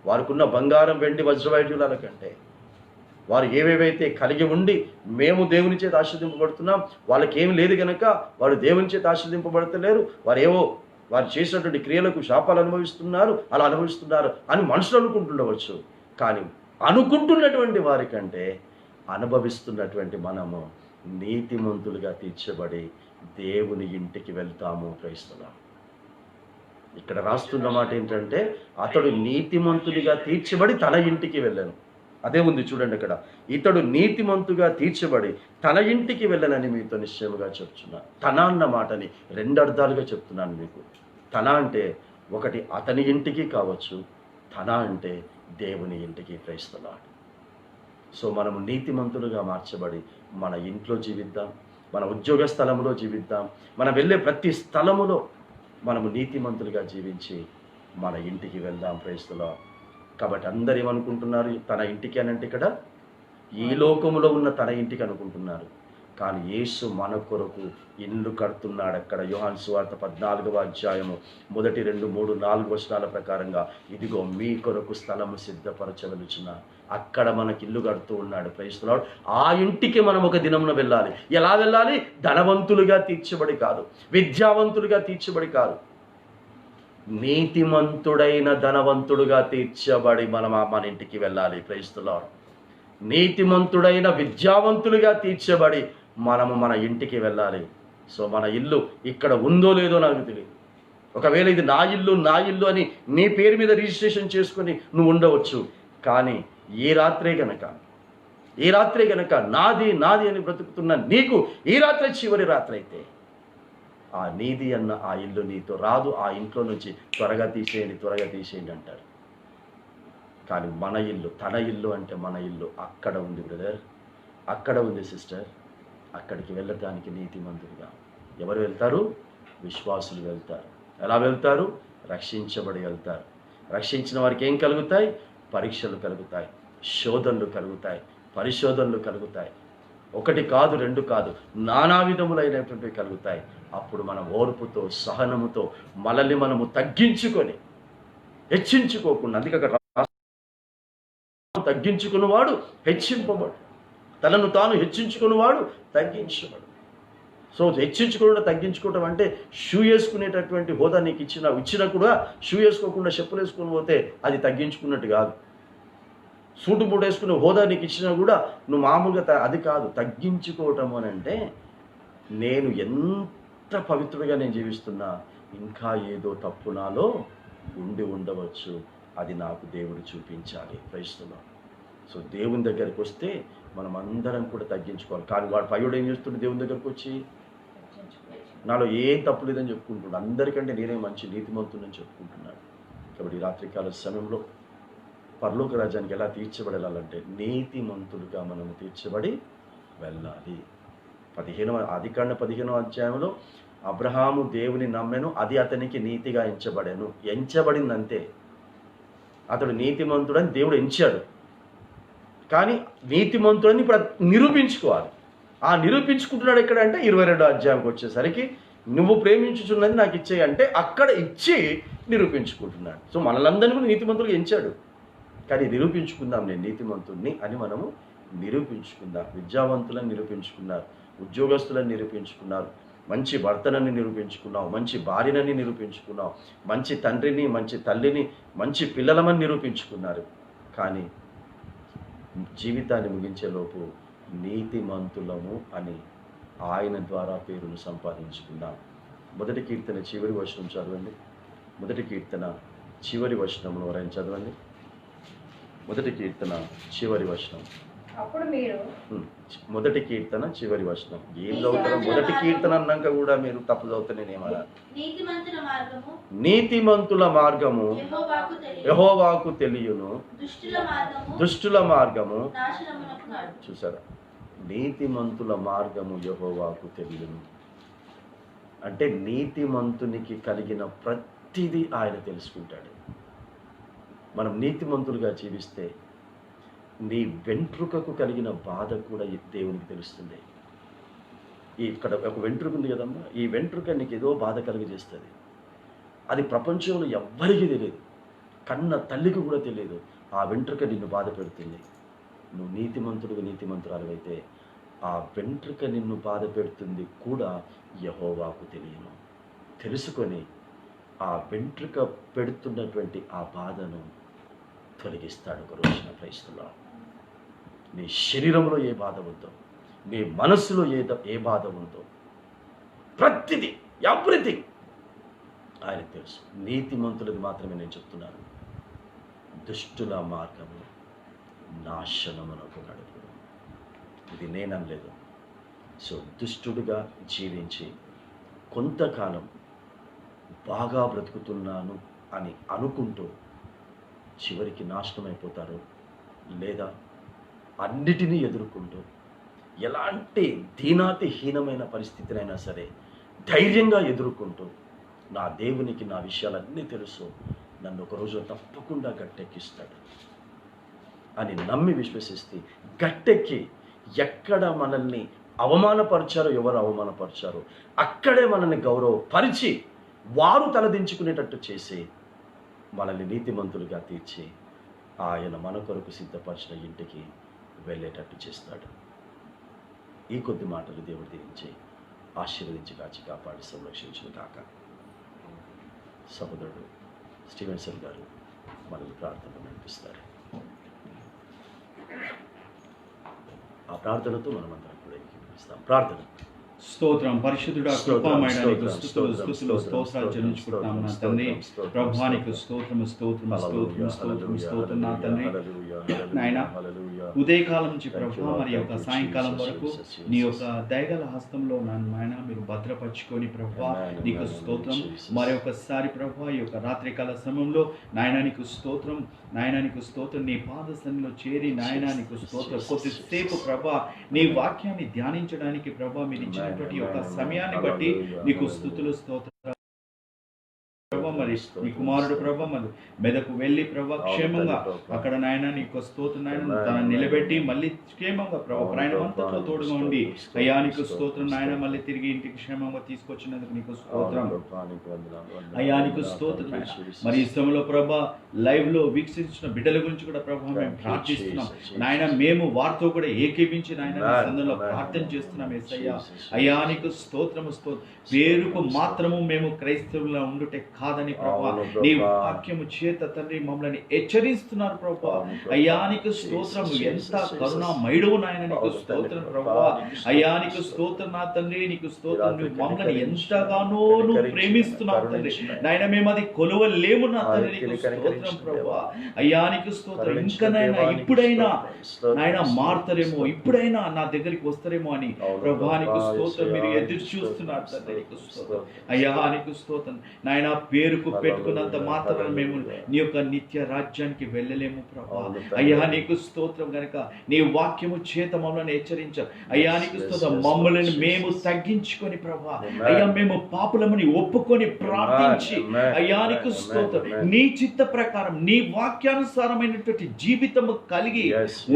వారికి ఉన్న బంగారం వెండి వజ్రవైడ్యుల కంటే, వారు ఏవేవైతే కలిగి ఉండి మేము దేవుని చేత ఆశీర్దింపబడుతున్నాం, వాళ్ళకి ఏమి లేదు కనుక వారు దేవుని చేత ఆశీర్దింపబడతలేరు, వారు చేసినటువంటి క్రియలకు శాపాలు అనుభవిస్తున్నారు, అలా అనుభవిస్తున్నారు అని మనుషులు అనుకుంటుండవచ్చు. కానీ అనుకుంటున్నటువంటి వారికంటే అనుభవిస్తున్నటువంటి మనము నీతిమంతులుగా తీర్చబడి దేవుని ఇంటికి వెళ్తాము. క్రైస్తవులం ఇక్కడ రాస్తున్న మాట ఏంటంటే, అతడు నీతిమంతుడిగా తీర్చబడి తన ఇంటికి వెళ్ళాను. అదే ఉంది చూడండి అక్కడ, ఇతడు నీతిమంతుగా తీర్చబడి తన ఇంటికి వెళ్ళనని మీతో నిశ్చయముగా చెప్తున్నా. తన అన్న మాటని రెండు అర్థాలుగా చెప్తున్నాను మీకు. తన అంటే ఒకటి అతని ఇంటికి కావచ్చు, తన అంటే దేవుని ఇంటికి. క్రైస్తవులాడు. సో మనము నీతిమంతులుగా మార్చబడి మన ఇంట్లో జీవిద్దాం, మన ఉద్యోగ స్థలంలో జీవిద్దాం, మనం వెళ్ళే ప్రతి స్థలములో మనము నీతిమంతులుగా జీవించి మన ఇంటికి వెళ్దాం. క్రైస్తవులాడు. కాబట్టి అందరు ఏమనుకుంటున్నారు, తన ఇంటికి అని అంటే ఇక్కడ ఈ లోకములో ఉన్న తన ఇంటికి అనుకుంటున్నారు. కానీ యేసు మన కొరకు ఇల్లు కడుతున్నాడు. అక్కడ యోహాను సువార్త 14వ అధ్యాయము 1, 2, 3, 4 వచనాల ప్రకారంగా, ఇదిగో మీ కొరకు స్థలము సిద్ధపరచవలసిన, అక్కడ మనకి ఇల్లు కడుతూ ఉన్నాడు. క్రైస్తవుడు. ఆ ఇంటికి మనం ఒక దినమున వెళ్ళాలి. ఎలా వెళ్ళాలి? ధనవంతులుగా తీర్చబడి కాదు, విద్యావంతులుగా తీర్చబడి కాదు, నీతిమంతుడైన ధనవంతుడుగా తీర్చబడి మనం మన ఇంటికి వెళ్ళాలి. క్రైస్తవులారు. నీతిమంతుడైన విద్యావంతులుగా తీర్చబడి మనము మన ఇంటికి వెళ్ళాలి. సో మన ఇల్లు ఇక్కడ ఉందో లేదో నాకు తెలియదు. ఒకవేళ ఇది నా ఇల్లు అని నీ పేరు మీద రిజిస్ట్రేషన్ చేసుకుని నువ్వు ఉండవచ్చు. కానీ ఈ రాత్రే గనక నాది అని బ్రతుకుతున్న నీకు ఈ రాత్రి చివరి రాత్రి అయితే, ఆ నీది అన్న ఆ ఇల్లు నీతో రాదు. ఆ ఇంట్లో నుంచి త్వరగా తీసేయండి అంటారు. కానీ మన ఇల్లు, తన ఇల్లు అంటే మన ఇల్లు అక్కడ ఉంది బ్రదర్, అక్కడ ఉంది సిస్టర్. అక్కడికి వెళ్ళటానికి నీతిమంతులుగా ఎవరు వెళ్తారు? విశ్వాసులు వెళ్తారు. ఎలా వెళ్తారు? రక్షించబడి వెళ్తారు. రక్షించిన వారికి ఏం కలుగుతాయి? పరీక్షలు కలుగుతాయి, శోధనలు కలుగుతాయి, పరిశోధనలు కలుగుతాయి. 1 కాదు 2 కాదు, నానా విధములైనటువంటివి కలుగుతాయి. అప్పుడు మనం ఓర్పుతో, సహనముతో మనల్ని మనము తగ్గించుకొని, హెచ్చించుకోకుండా, అందుకే అక్కడ తగ్గించుకున్నవాడు హెచ్చింపబడు, తనను తాను హెచ్చించుకున్నవాడు తగ్గించబడు. సో హెచ్చించుకోవడం, తగ్గించుకోవడం అంటే షూ వేసుకునేటటువంటి హోదా నీకు ఇచ్చినా కూడా షూ వేసుకోకుండా చెప్పులు వేసుకొని పోతే అది తగ్గించుకున్నట్టు కాదు. సూటు బూటు వేసుకునే హోదా నీకు ఇచ్చినా కూడా నువ్వు మామూలుగా అది కాదు. తగ్గించుకోవటం అని అంటే, నేను ఎంత పవిత్రుడిగా నేను జీవిస్తున్నా, ఇంకా ఏదో తప్పు నాలో ఉండవచ్చు, అది నాకు దేవుడు చూపించాలి. క్రైస్తవులు. సో దేవుని దగ్గరికి వస్తే మనం అందరం కూడా తగ్గించుకోవాలి. కానీ వాడు పైయుడు ఏం చేస్తుండే? దేవుని దగ్గరకు వచ్చి నాలో ఏం తప్పు లేదని చెప్పుకుంటున్నాడు. అందరికంటే నేనే మంచి నీతిమంతుడని చెప్పుకుంటున్నాడు. కాబట్టి ఈ రాత్రికాల సమయంలో పరలోక రాజ్యానికి ఎలా తీర్చబడాలంటే, నీతిమంతులుగా మనము తీర్చబడి వెళ్ళాలి. 15వ ఆదికాండ 15వ అధ్యాయంలో అబ్రహాము దేవుని నమ్మెను, అది అతనికి నీతిగా ఎంచబడిందంతే. అతడు నీతిమంతుడని దేవుడు ఎంచాడు. కానీ నీతిమంతుడని ఇప్పుడు నిరూపించుకోవాలి. ఆ నిరూపించుకుంటున్నాడు ఎక్కడ అంటే 22వ అధ్యాయంకి వచ్చేసరికి, నువ్వు ప్రేమించుచున్నది నాకు ఇచ్చేయి అంటే అక్కడ ఇచ్చి నిరూపించుకుంటున్నాడు. సో మనలందరినీ కూడా నీతిమంతులుగా ఎంచాడు. కానీ నిరూపించుకుందాం, నేను నీతిమంతుడిని అని మనము నిరూపించుకుందాం. విద్యావంతులను నిరూపించుకున్నారు, ఉద్యోగస్తులను నిరూపించుకున్నారు, మంచి భర్తనని నిరూపించుకున్నావు, మంచి భార్యనని నిరూపించుకున్నావు, మంచి తండ్రిని, మంచి తల్లిని, మంచి పిల్లలమని నిరూపించుకున్నారు. కానీ జీవితాన్ని ముగించేలోపు నీతిమంతులము అని ఆయన ద్వారా పేరును సంపాదించుకున్నాం. 1 కీర్తన చివరి వచనం చదవండి. 1 కీర్తన చివరి వచనంలో ఎవరైనా చదవండి. మొదటి కీర్తన చివరి వచనం. అప్పుడు మీరు మొదటి కీర్తన చివరి వచనం. ఏం చదువుతారో మొదటి కీర్తన అన్నాక కూడా మీరు తప్పు చదువుతా నేనేమన్నా. నీతిమంతుల మార్గము యెహోవాకు తెలియును, దుష్టుల మార్గము. చూసారా, నీతిమంతుల మార్గము యెహోవాకు తెలియును అంటే నీతిమంతునికి కలిగిన ప్రతిదీ ఆయన తెలుసుకుంటాడు. మనం నీతిమంతులుగా జీవిస్తే నీ వెంట్రుకకు కలిగిన బాధ కూడా దేవునికి తెలుస్తుంది. ఇక్కడ ఒక వెంట్రుక ఉంది కదమ్మా, ఈ వెంట్రుక నీకు ఏదో బాధ కలిగజేస్తుంది. అది ప్రపంచంలో ఎవ్వరికీ తెలియదు, కన్న తల్లికి కూడా తెలియదు. ఆ వెంట్రుక నిన్ను బాధ పెడుతుంది. నువ్వు నీతిమంతురాలు అయితే ఆ వెంట్రుక నిన్ను బాధ పెడుతుంది కూడా యెహోవాకు తెలియను. తెలుసుకొని ఆ వెంట్రుక పెడుతున్నటువంటి ఆ బాధను తొలగిస్తాడు ఒక రోజున. క్రైస్తవులా, నీ శరీరంలో ఏ బాధ ఉందో, నీ మనస్సులో ఏ బాధ ఉందో, ప్రతిదీ, ఎవ్రీథింగ్ ఆయనకు తెలుసు. నీతిమంతులది మాత్రమే నేను చెప్తున్నాను. దుష్టుల మార్గము నాశనమునకు నడుపు. ఇది నేననలేదు. సో దుష్టుడిగా జీవించి కొంతకాలం బాగా బ్రతుకుతున్నాను అని అనుకుంటూ చివరికి నాశనం అయిపోతారు. లేదా అన్నిటినీ ఎదుర్కొంటూ ఎలాంటి దీనాతిహీనమైన పరిస్థితినైనా సరే ధైర్యంగా ఎదుర్కొంటూ నా దేవునికి నా విషయాలన్నీ తెలుసు, నన్ను ఒక రోజు తప్పకుండా గట్టెక్కిస్తాడు అని నమ్మి విశ్వసిస్తే గట్టెక్కి ఎక్కడ మనల్ని అవమానపరిచారో, ఎవరు అవమానపరిచారో అక్కడే మనల్ని గౌరవపరిచి వారు తలదించుకునేటట్టు చేసి మనల్ని నీతిమంతులుగా తీర్చి ఆయన మన కొరకు సిద్ధపరిచిన ఇంటికి వెళ్ళేటట్టు చేస్తాడు. ఈ కొద్ది మాటలు దేవుడు దీవించి ఆశీర్వదించి కాచి కాపాడి సంరక్షించిన కాక. సహోదరుడు స్టీవెన్సన్ గారు మనల్ని ప్రార్థనలు నడిపిస్తారు. ఆ ప్రార్థనతో మనమందరం కూడా ఏకీభవిస్తాం. ప్రార్థన. స్తోత్రం పరిశుద్ధుడా, కృపామయుడా, నీకు స్తుతులు స్తోత్రాలు చెల్లించుకుంటున్నాం నా తండ్రి. ప్రభువానికి స్తోత్రము స్తోత్రము స్తోత్రము స్తోత్రము స్తోత్రం నా తండ్రి. నాయనా, ఉదయకాలం నుంచి ప్రభు మరి యొక్క సాయంకాలం వరకు నీ యొక్క దయగల హస్తంలో నాయన మీరు భద్రపరుచుకొని ప్రభు నీకు స్తోత్రం. మరి ఒకసారి ప్రభు ఈ యొక్క రాత్రికాల సమయంలో నాయన నీకు స్తోత్రం, నాయన నీకు స్తోత్రం. నీ పాద సన్నిధిలో చేరి నాయన నీకు స్తోత్రం. కొద్దిసేపు ప్రభు నీ వాక్యాన్ని ధ్యానించడానికి ప్రభు మీరు ఇచ్చిన యొక్క సమయాన్ని బట్టి నీకు స్తుతులు స్తోత్రాలు. మరి నీ కుమారుడు ప్రభ మరి మెదకు వెళ్ళి ప్రభ క్షేమంగా అక్కడ నాయన నీకు స్తోత్రం నాయన తనని నిలబెట్టి మళ్ళీ క్షేమంగా ప్రభ ప్రయాణం అంతట్లో తోడుగా ఉండి అయ్యా నీకు స్తోత్రం నాయన మళ్ళీ తిరిగి ఇంటికి క్షేమంగా తీసుకొచ్చినందుకు నీకు స్తోత్రం అయ్యా నీకు స్తోత్రం. మరి ఈ సమయంలో ప్రభ లైవ్ లో వీక్షించిన బిడ్డల గురించి కూడా ప్రభ మేము ప్రార్థిస్తున్నాం నాయన. మేము వారితో కూడా ఏకీవించి నాయన సందర్భంలో ప్రార్థన చేస్తున్నాం యేసయ్యా. అయ్యా నీకు స్తోత్రము స్తోత్రం. పేరుకు మాత్రము మేము క్రైస్తవులుగా ఉండుటే కాదని ప్రభా నీ వాక్యము చేత తండ్రి మమ్మల్ని హెచ్చరిస్తున్నారు ప్రభా. అయ్యా నీకు స్తోత్రం. ఎంత కరుణామయుడవు నాయన నీకు స్తోత్రం ప్రభా. అయ్యా నీకు స్తోత్రం నా తండ్రి, నీకు స్తోత్రం. నువ్వు మమ్మల్ని ఎంతగానో నువ్వు ప్రేమిస్తున్నావు తండ్రి నాయన. మేము అది కొలవలేము నా తండ్రి, నీకు స్తోత్రం ప్రభా. అయ్యా నీకు స్తోత్రం. ఇంకా నాయన ఇప్పుడైనా నాయన మారుతారేమో, ఇప్పుడైనా నా దగ్గరికి వస్తారేమో అని ప్రభా నీకు స్తోత్రం. మీరు ఎదురు చూస్తున్నారు తండ్రి, నీకు స్తోత్రం. అయ్యా నీకు స్తోత్రం నాయన. పేరుకు పెట్టుకున్నంత మాత్రాన మేము నీ యొక్క నిత్య రాజ్యానికి వెళ్ళలేము ప్రభా. అయ్యా నీకు స్తోత్రం. గనక నీ వాక్యము చేత మమ్మల్ని హెచ్చరించారు అయ్యా నీకు స్తోత్రం. మమ్మల్ని మేము తగ్గించుకొని ప్రభా అయ్యా మేము పాపులమని ఒప్పుకొని ప్రార్థించి అయ్యా నీకు స్తోత్రం. నీ చిత్త ప్రకారం నీ వాక్యానుసారమైనటువంటి జీవితము కలిగి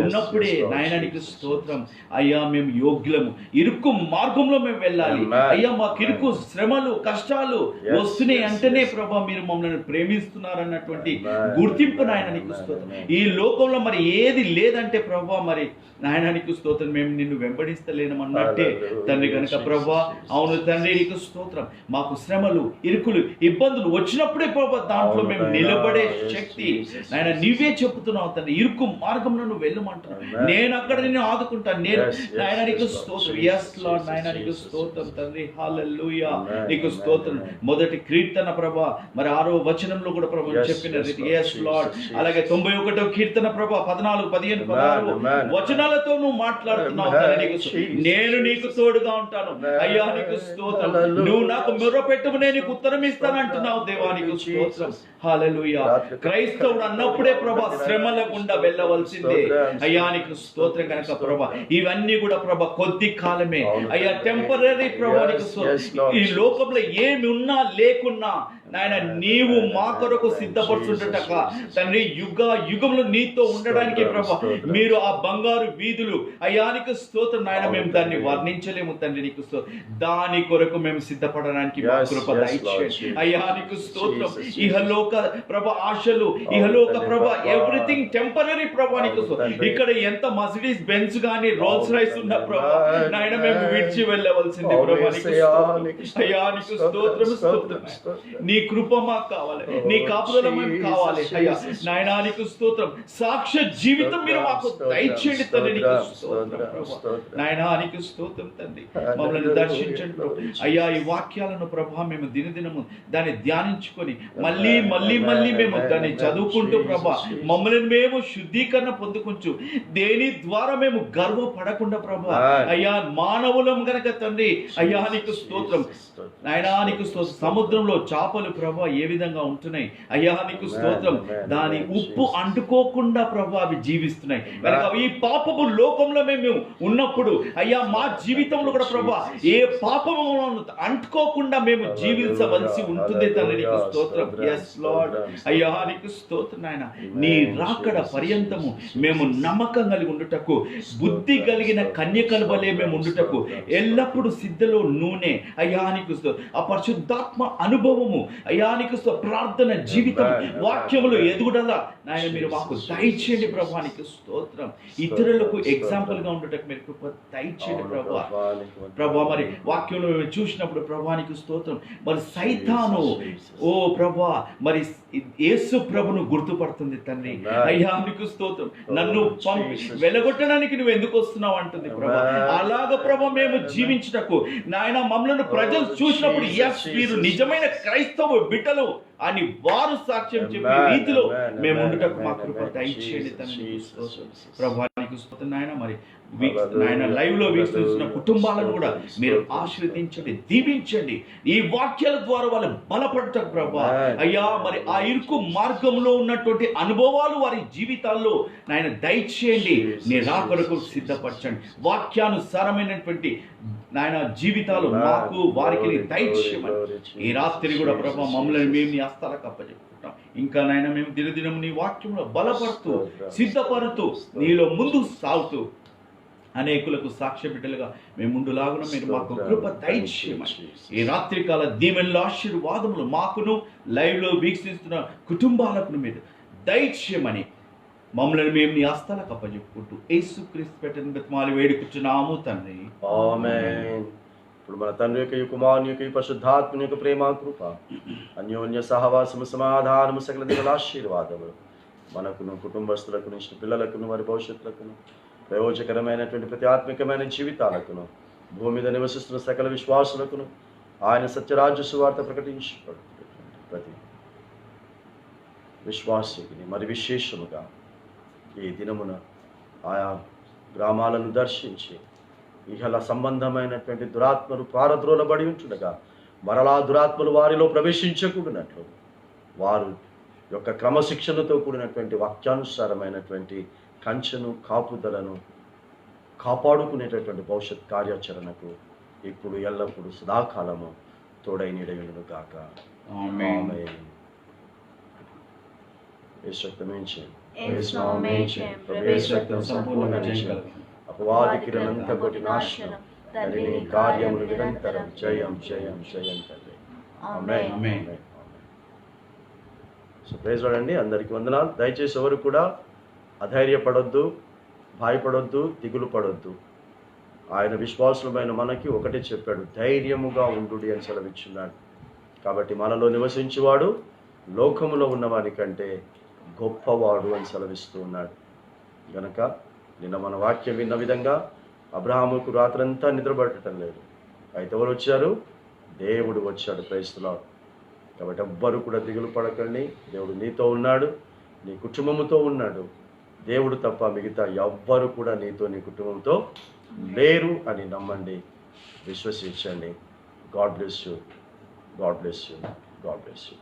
ఉన్నప్పుడే నాయన నీకు స్తోత్రం. అయ్యా మేము యోగ్యులము. ఇరుకు మార్గంలో మేము వెళ్ళాలి అయ్యా. మాకు ఇరుకు శ్రమలు కష్టాలు వస్తున్నాయి అంటేనే ప్రభా మీరు మమ్మల్ని ప్రేమిస్తున్నారు అన్నటువంటి గుర్తింపు నాయన నీకు స్తోత్రం. ఈ లోకంలో మరి ఏది లేదంటే ప్రభా మరి నాయన నీకు స్తోత్రం మేము నిన్ను వెంబడిస్తలేనమన్నట్టే తండ్రి. కనుక ప్రభా అవును తండ్రి నీకు స్తోత్రం. మాకు శ్రమలు ఇరుకులు ఇబ్బందులు వచ్చినప్పుడే ప్రభా దాంట్లో మేము నిలబడే శక్తి నాయన నీవే చెప్తున్నావు తండ్రి. ఇరుకు మార్గంలో నువ్వు వెళ్ళమంటున్నావు, నేను అక్కడ నిన్ను ఆదుకుంటాను. నేను నాయన నీకు స్తోత్రం. yes lord నాయన నీకు స్తోత్రం తండ్రి. హల్లెలూయా నీకు స్తోత్రం. మొదటి కీర్తన ప్రభా మరి 6వ వచనంలో కూడా ప్రభు Yes, చెప్పిన yes, రీతి Lord. yes Lord. Jesus, Jesus. అలాగే 91వ కీర్తన ప్రభు 14, 15, 16 Amen. వచనాలతో నువ్వు మాట్లాడుతున్నావు Amen. తండ్రి. నీకు Jesus, నేను నీకు తోడుగా ఉంటాను Amen. అయ్యా, నీకు స్తోత్రం. Hallelujah. నువ్వు నాకు మొర్రపెట్టుము, నేను నీకు ఉత్తరం ఇస్తాను అంటున్నావు దేవా, నీకు స్తోత్రం. హల్లెలూయా. క్రైస్తవుడు అన్నప్పుడే ప్రభా శ్రమల గుండా వెళ్ళవలసిందే అయ్యా, నీకు స్తోత్రం. కనుక ప్రభా ఇవన్నీ కూడా ప్రభా కొద్ది కాలమే అయ్యా, టెంపరీ ప్రభా, నీకు స్తోత్రం. ఈ లోకంలో ఏమి ఉన్నా లేకున్నా నాయన నీవు మా కొరకు సిద్ధపడుతుంటక తండ్రి, యుగ యుగంలో నీతో ఉండడానికి ప్రభా మీరు ఆ బంగారు వీధులు అయ్యా, నీకు స్తోత్రం నాయన. మేము దాన్ని వర్ణించలేము తండ్రి, నీకు స్తోత్రం. దాని కొరకు మేము సిద్ధపడడానికి మా కృప దయచేయండి అయ్యా, నీకు స్తోత్రం. ఇహలోక ప్రభ ఆశలు, ఇహలోక ప్రభ ఎవ్రీథింగ్ టెంపరీ ప్రభా, నీకు ఇక్కడ ఎంత మర్సిడీస్ బెంజ్ గానీ రోల్స్ రైస్ ఉన్న ప్రభా నాయన మేము విడిచి వెళ్ళవలసింది ప్రభా, నీకు స్తోత్రం. అయ్యా, నీకు స్తోత్రం, స్తోత్రం. నీ కృప మాకు కావాలి, నీ కాపుదల మాకు కావాలి అయ్యా నాయనా, నీకు స్తోత్రం. సాక్ష్య జీవితం మీరు మాకు దయచేయండి తండ్రి, నీకు స్తోత్రం ప్రభా నాయనా, నీకు స్తోత్రం తండ్రి. మమ్మల్ని దర్శించండి ప్రభు అయ్యా. ఈ వాక్యాలను ప్రభా మేము దినదినము దాన్ని ధ్యానించుకొని మళ్ళీ మళ్ళీ మళ్ళీ మేము దాన్ని చదువుకుంటూ ప్రభా మమ్మల్ని మేము శుద్ధీకరణ పొందుకుంటూ దేని ద్వారా మేము గర్వపడకుండా ప్రభా అయ్యా మానవులం గనక తండ్రి అయ్యా, నీకు స్తోత్రం నాయనా, నీకు స్తోత్రం. సముద్రంలో చేపలు ప్రభా ఏ విధంగా ఉంటున్నాయి అయ్యా, నీకు స్తోత్రం. దాని ఉప్పు అంటుకోకుండా ప్రభా అవి జీవిస్తున్నాయి కనుక ఈ పాపపు లోకంలో మేము ఉన్నప్పుడు అయ్యా మా జీవితంలో కూడా ప్రభా ఏ పాపము అంటుకోకుండా మేము జీవించవలసి ఉంటుంది తండ్రి, నీకు స్తోత్రం. ఎస్ లార్డ్ అయ్యా, నీకు స్తోత్రం నాయన. నీ రాకడ పర్యంతము మేము నమ్మకం కలిగి ఉండుటకు, బుద్ధి కలిగిన కన్యకల వలె మేము ఉండుటకు ఎల్లప్పుడూ సిద్ధలో నూనె అయ్యా, నీకు స్తోత్రం. ఆ పరిశుద్ధాత్మ అనుభవము అయ్యా, నీకు ప్రార్థన జీవితం, వాక్యములు ఎదుగుదల నాయన మీరు మాకు దయచేయండి ప్రభా, నీకు స్తోత్రం. ఇతరులకు ఎగ్జాంపుల్ గా ఉండటకు మీరు కృప దయచేయండి ప్రభా. ప్రభా మరి వాక్యంలో మేము చూసినప్పుడు ప్రభా నీకు స్తోత్రం. మరి సైతాను ఓ ప్రభా మరి యేసు ప్రభును గుర్తుపడుతుంది తండ్రి అయ్యా, నీకు స్తోత్రం. నన్ను పంపి వెలగొట్టడానికి నువ్వు ఎందుకు వస్తున్నావు అంటుంది ప్రభా. అలాగ ప్రభా మేము జీవించుటకు నాయన మమ్మల్ని ప్రజలు చూసినప్పుడు ఎస్ వీరు నిజమైన క్రైస్తవ బిడ్డలు అని వారు సాక్ష్యం చెప్పే రీతిలో మేము ఉండటకు మా కృప దయచేయండి తండ్రి, ప్రభా నీకు స్తోత్రం నాయన. మరి నాయన లైవ్ లో వీక్షిస్తున్న కుటుంబాలను కూడా మీరు ఆశీర్వదించండి, దీవించండి. ఈ వాక్యాల ద్వారా వాళ్ళు బలపడటకు ప్రభా అయ్యా, మరి ఆ ఇరుకు మార్గంలో ఉన్నటువంటి అనుభవాలు వారి జీవితాల్లో నాయన దయచేయండి. నీ రాకడకు సిద్ధపరచండి. వాక్యానుసారమైనటువంటి నాయన జీవితాలు మాకు వారికి దయచేయమని ఈ రాత్రి కూడా ప్రభా మమ్మల్ని మేము నీ హస్తాలకు అప్పచెప్పుకుంటాం. ఇంకా నాయన మేము దినదినం నీ వాక్యంలో బలపడుతూ సిద్ధపడుతూ నీలో ముందు సాగుతూ అనేకులకు సాక్ష్య బిడ్డలుగా మేము ముందులాగున మీరు మాకు కృప దయచేయమని ఈ రాత్రికాల దీవెనల ఆశీర్వాదములు మాకును లైవ్ లో వీక్షిస్తున్న కుటుంబాలకు మీరు దయచేయమని మమ్మల్ని మేము నీ హస్తాలకు అప్పచెప్పుకుంటూ యేసుక్రీస్తు పెట్టిన బతిమాలి వేడుకుంటున్నాము తండ్రి, ఆమేన్. ఇప్పుడు మన తండ్రి యొక్క కుమారుని యొక్క పరిశుద్ధాత్మ యొక్క ప్రేమ కృప అన్యోన్య సహవాసము సమాధానము సకల దిగుల ఆశీర్వాదములు మనకును కుటుంబస్తులకును ఇష్ట పిల్లలకును వారి భవిష్యత్తులకును ప్రయోజకరమైనటువంటి ప్రతి ఆత్మికమైన జీవితాలకును భూమి మీద నివసిస్తున్న సకల విశ్వాసులకును ఆయన సత్యరాజ్య సువార్త ప్రకటించబడుతున్నటువంటి ప్రతి విశ్వాసికిని మరి విశేషముగా ఈ దినమున ఆయా గ్రామాలను దర్శించి ఇహల సంబంధమైనటువంటి దురాత్మలు పారద్రోలబడి ఉంటుండగా మరలా దురాత్మలు వారిలో ప్రవేశించకూడనట్లు వారు యొక్క క్రమశిక్షణతో కూడినటువంటి వాక్యానుసారమైనటువంటి కంచెను కాపుదలను కాపాడుకునేటటువంటి భవిష్యత్ కార్యాచరణకు ఇప్పుడు ఎల్లప్పుడూ సదాకాలము తోడై నీడయును గాక. ఆమేన్. అపవాది కిరణంత కొట్టి నాశనం తల్లిని కార్యములు నిరంతరం జయం జయం జయం తల్లి. ఆమేన్. ఆమేన్. సో ప్రైజ్ లార్డ్ అండి, అందరికీ వందనాలు. దయచేసి ఎవరు కూడా అధైర్యపడొద్దు, భయపడొద్దు, దిగులు పడొద్దు. ఆయన విశ్వాసులమైన మనకి ఒకటే చెప్పాడు, ధైర్యముగా ఉండు అని సెలవిచ్చున్నాడు. కాబట్టి మనలో నివసించేవాడు లోకములో ఉన్నవాడి కంటే గొప్పవాడు అని సెలవిస్తూ ఉన్నాడు. గనక నిన్న మన వాక్యం విన్న విధంగా అబ్రహాముకు రాత్రంతా నిద్రపట్టడం లేదు. అయితే ఎవరు వచ్చారు? దేవుడు వచ్చాడు. Praise the Lord. కాబట్టి ఎవ్వరు కూడా దిగులు పడకండి. దేవుడు నీతో ఉన్నాడు, నీ కుటుంబంతో ఉన్నాడు. దేవుడు తప్ప మిగతా ఎవ్వరు కూడా నీతో నీ కుటుంబంతో లేరు అని నమ్మండి, విశ్వసించండి. God bless you, God bless you, God bless you.